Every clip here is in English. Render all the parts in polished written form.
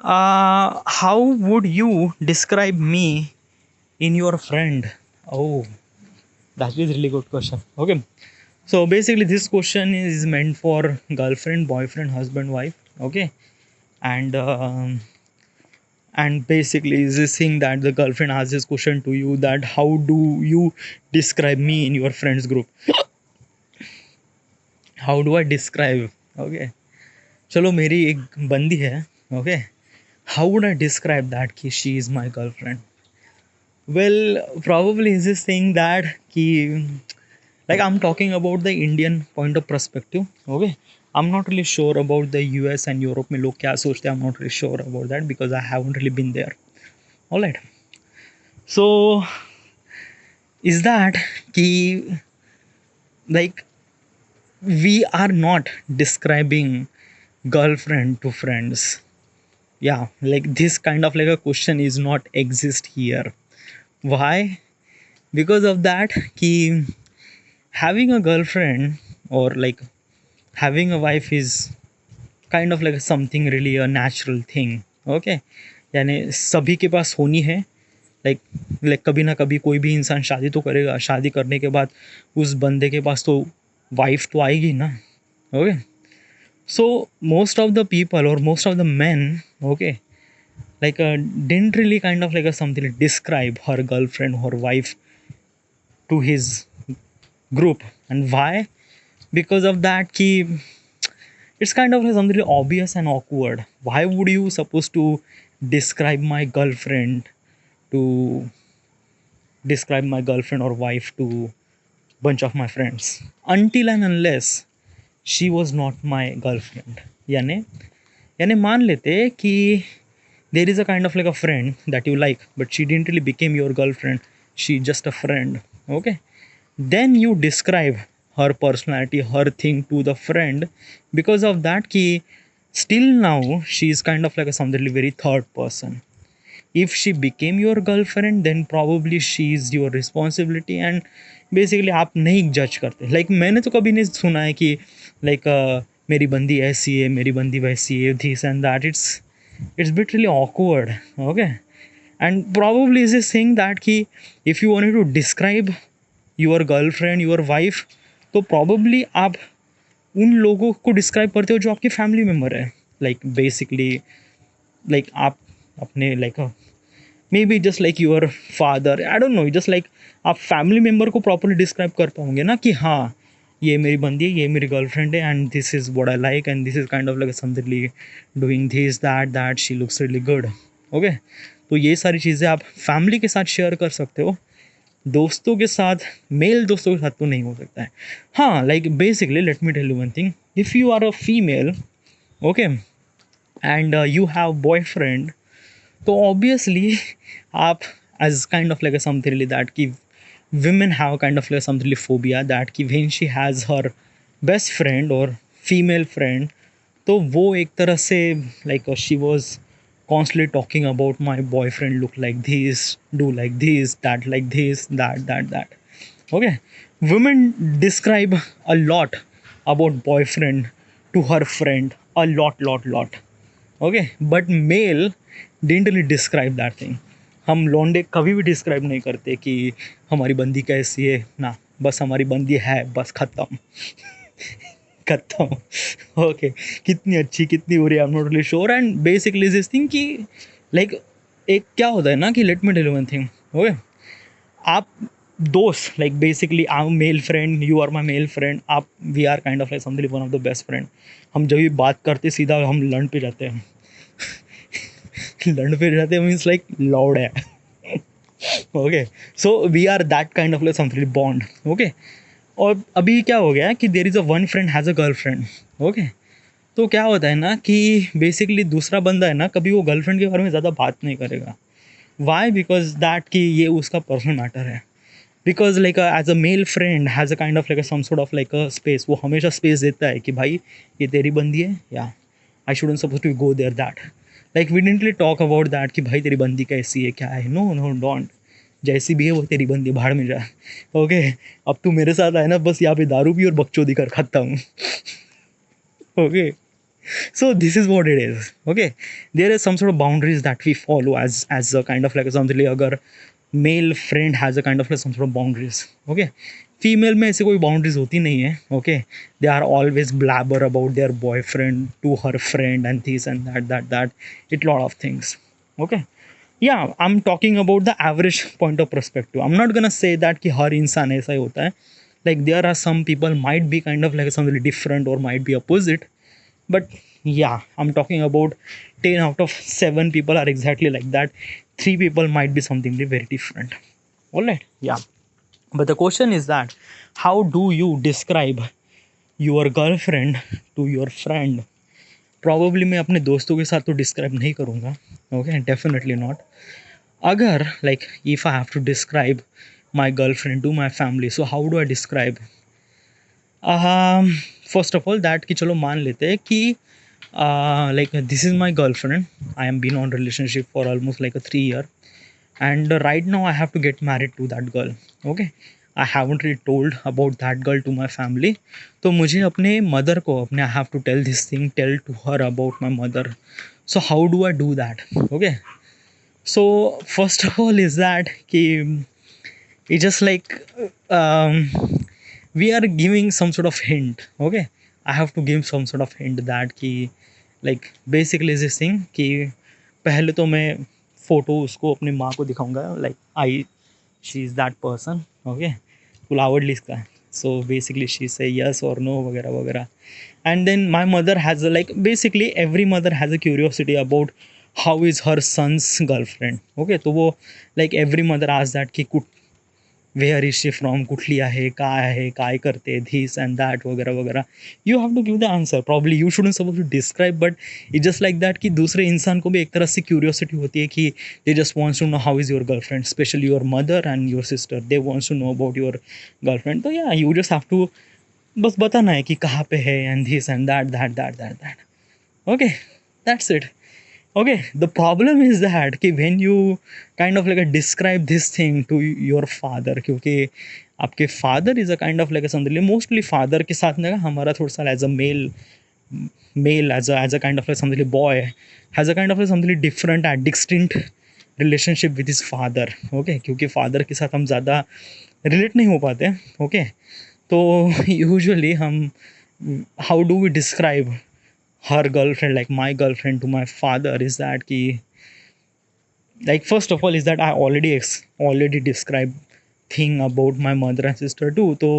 How would you describe me in your friend? Oh, that is really good question. Okay, so basically this question is meant for girlfriend, boyfriend, husband, wife. Okay, and basically is this thing that the girlfriend asks this question to you, that how do you describe me in your friends group? How do I describe? Okay, चलो मेरी एक बंदी है. Okay, how would I describe that कि she is my girlfriend? Well, probably is this thing that ki, like I'm talking about the Indian point of perspective. Okay, I'm not really sure about the US and Europe में लोग क्या सोचते हैं. I'm not really sure about that because I haven't really been there. All right. So is that ki, like, we are not describing girlfriend to friends. Yeah, like this kind of like a question is not exist here. Why? Because of that ki having a girlfriend or like having a wife is kind of like something really a natural thing. Okay, यानी सभी के पास होनी है. Like कभी ना कभी कोई भी इंसान शादी तो करेगा. शादी करने के बाद उस बंदे के पास तो वाइफ तो आएगी ना. Okay, so most of the people और most of the man, okay, like didn't really kind of like a something describe her girlfriend or wife to his group. And why? Because of that key, it's kind of like something obvious and awkward. Why would you supposed to describe my girlfriend to describe my girlfriend or wife to bunch of my friends until and unless she was not my girlfriend? यानी यानी मान लेते कि there is a kind of like a friend that you like but she didn't really became your girlfriend, she just a friend. Okay, then you describe her personality, her thing to the friend. Because of that ki still now she is kind of like a something very third person. If she became your girlfriend then probably she is your responsibility. And basically आप नहीं जज करते. Like मैंने तो कभी नहीं सुना है कि लाइक मेरी बंदी ऐसी है, मेरी बंदी वैसी है, this and that. It's bit really awkward. Okay, and probably is this thing that ki if you wanted to describe your girlfriend, your wife, तो probably आप उन लोगों को डिस्क्राइब करते हो जो आपके फैमिली मेम्बर है. लाइक बेसिकली लाइक आप अपने like may be just like your father, I don't know, just like आप फैमिली मेम्बर को प्रॉपरली डिस्क्राइब कर पाओगे ना कि हाँ ये मेरी बंदी है, ये मेरी गर्लफ्रेंड है, and this is what I like, and this is kind of like something doing this that she looks really good. Okay, तो ये सारी चीज़ें आप फैमिली के साथ शेयर कर सकते हो. दोस्तों के साथ, मेल दोस्तों के साथ तो नहीं हो सकता है. हाँ, like basically let me tell you one thing. If you are a female, okay, and you have boyfriend, तो ऑब्वियसली आप as kind of like a something really that ki women have kind of like something really phobia that ki when she has her best friend or female friend, तो वो एक तरह से like she was constantly talking about my boyfriend look like this, do like this, that like this, that. Okay, women describe a lot about boyfriend to her friend, a lot. Okay, but male didn't really describe that thing. हम लौंडे कभी भी describe नहीं करते कि हमारी बंदी कैसी है ना, बस हमारी बंदी है, बस खत्म. खत्म. ओके, कितनी अच्छी कितनी बुरी, I am not really sure. And basically this thing कि लाइक एक क्या होता है ना कि let me tell you one thing. Okay, आप दोस्त like basically I am male friend, you are my male friend, आप we are kind of like something one of the best friend. हम जब भी बात करते सीधा हम लड़ पे जाते हैं. लड़ पे जाते हैं मीन्स लाइक लाउड है. Okay, so we are that kind of like something bond. Okay, और अभी क्या हो गया कि there is a one friend has a girlfriend. Okay, तो क्या होता है ना कि बेसिकली दूसरा बंदा है ना कभी वो गर्लफ्रेंड के बारे में ज़्यादा बात नहीं करेगा. वाई? बिकॉज दैट कि ये उसका पर्सनल मैटर है. Because like as a male friend has a kind of like some sort of like a space. वो हमेशा स्पेस देता है कि भाई ये तेरी बंदी है, या I shouldn't suppose to go there that. Like we didn't talk about that कि भाई तेरी बंदी कैसी है, क्या है. No don't. जैसी भी है वो तेरी बंदी, भाड़ में जा. ओके, अब तू मेरे साथ आए ना, बस यहाँ पे दारू पी और बकचोदी कर, खत्म. Okay, So this is what it is. Okay, there is some sort of boundaries that we follow as a kind of like something like अगर male friend has a kind of like some sort of boundaries. Okay, female में ऐसे कोई boundaries होती नहीं है. Okay, they are always blabber about their boyfriend to her friend and this and that it lot of things. Okay, yeah, I'm talking about the average point of perspective. I'm not gonna say that कि हर इंसान ऐसा ही होता है. Like there are some people might be kind of like something different or might be opposite, but yeah, I'm talking about 10 out of 7 people are exactly like that. 3 people might be something very different. All right, yeah. But the question is that how do you describe your girlfriend to your friend? Probably मैं अपने दोस्तों के साथ तो describe नहीं करूँगा. Okay, definitely not. अगर like if I have to describe my girlfriend to my family, so how do I describe? First of all that कि चलो मान लेते हैं कि like this is my girlfriend. I am been on relationship for almost like a 3 year, and right now I have to get married to that girl. Okay, I haven't really told about that girl to my family. तो मुझे अपने mother को अपने I have to tell this thing, tell to her about my mother. So how do I do that? Okay, so first of all is that कि it's just like we are giving some sort of hint. Okay, I have to give some sort of hint that कि like basically is this thing कि पहले तो मैं photo उसको अपनी माँ को दिखाऊंगा, like I she is that person. Okay, तुला आवडलीस का? So basically she say yes or no वगैरह वगैरह. And then my mother has a, like basically every mother has a curiosity about how is her son's girlfriend. Okay, तो वो like every mother asks that कि where is she from, कुठली आहे, काय करते, this and that वगैरह वगैरह. You have to give the answer. Probably you shouldn't suppose to describe, but it just like that कि दूसरे इंसान को भी एक तरह से क्यूरियोसिटी होती है कि they just wants to know how is your girlfriend, specially your mother and your sister, they wants to know about your girlfriend. तो या यू जस्ट हैव टू बस बताना है कि कहाँ पे है and this and that. Okay, that's it. Okay, the problem is that कि when you kind of like describe this thing to your father, क्योंकि आपके father is a kind of like a something, mostly father के साथ ना हमारा थोड़ा सा as a male as a kind of like something, boy has a kind of like something different and distinct relationship with his father. Okay, क्योंकि father के साथ हम ज़्यादा relate नहीं हो पाते. Okay, तो usually हम how do we describe her girlfriend, like my girlfriend to my father, is that ki like first of all is that I already described thing about my mother and sister too. तो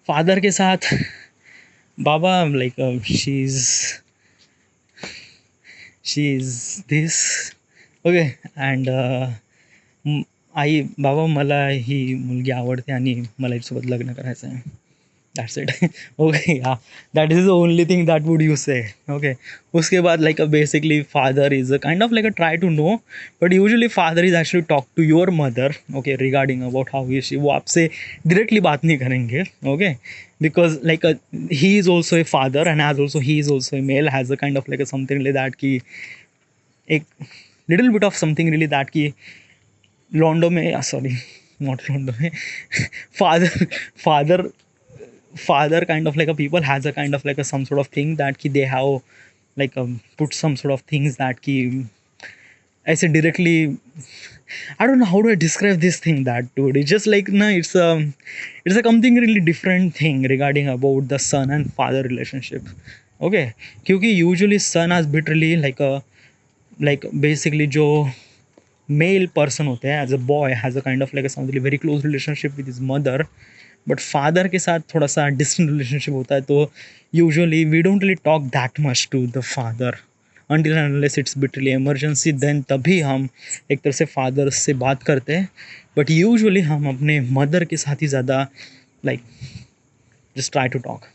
father के साथ बाबा like she's this. Okay, and आई बाबा मला ही मुलगी आवडते आणि मला हिच्यासोबत लग्न करायचं आहे. That's it. Okay, yeah, that is the only thing that would you say. Okay, उसके बाद like basically father is a kind of like a try to know, but usually father is actually talk to your mother. Okay, regarding about how is she, वो आपसे directly बात नहीं करेंगे. Okay, because like he is also a father, and as also he is also a male, has a kind of like a something like that कि एक little bit of something really that कि लॉन्डो में, sorry not लॉन्डो में, father kind of like a people has a kind of like a some sort of thing that ki they have like put some sort of things that ki I say directly, I don't know how do I describe this thing that dude, it's just like no, it's a something really different thing regarding about the son and father relationship. Okay, क्योंकि usually son has literally like a like basically जो male person होते हैं as a boy has a kind of like a something very close relationship with his mother, but father के साथ थोड़ा सा distant relationship होता है. तो usually we don't really talk that much to the father until unless it's literally emergency, then तभी हम एक तरह से फादर से बात करते हैं. बट यूजुअली हम अपने मदर के साथ ही ज़्यादा like just try to talk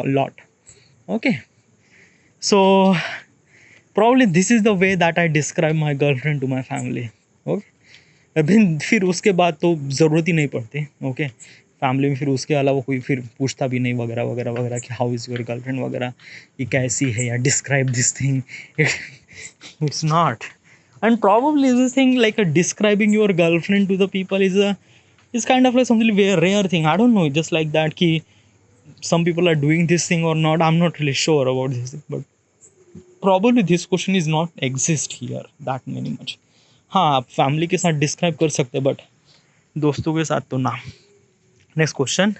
lot. Okay, so probably this is the way that I describe my girlfriend to my family. Okay, अभी फिर उसके बाद तो ज़रूरत ही नहीं पड़ती. ओके, फैमिली में फिर उसके अलावा कोई फिर पूछता भी नहीं वगैरह वगैरह वगैरह कि हाउ इज़ योर गर्लफ्रेंड वगैरह, ये कैसी है या describe this thing. It's not. And probably this thing like describing your girlfriend to the people is kind of like something very rare thing. I don't know, just like that कि some people are doing this thing or not, I'm not really sure about this thing, but probably this question is not exist here that many much. हाँ आप family के साथ describe कर सकते हैं but दोस्तों के साथ तो ना. Next question,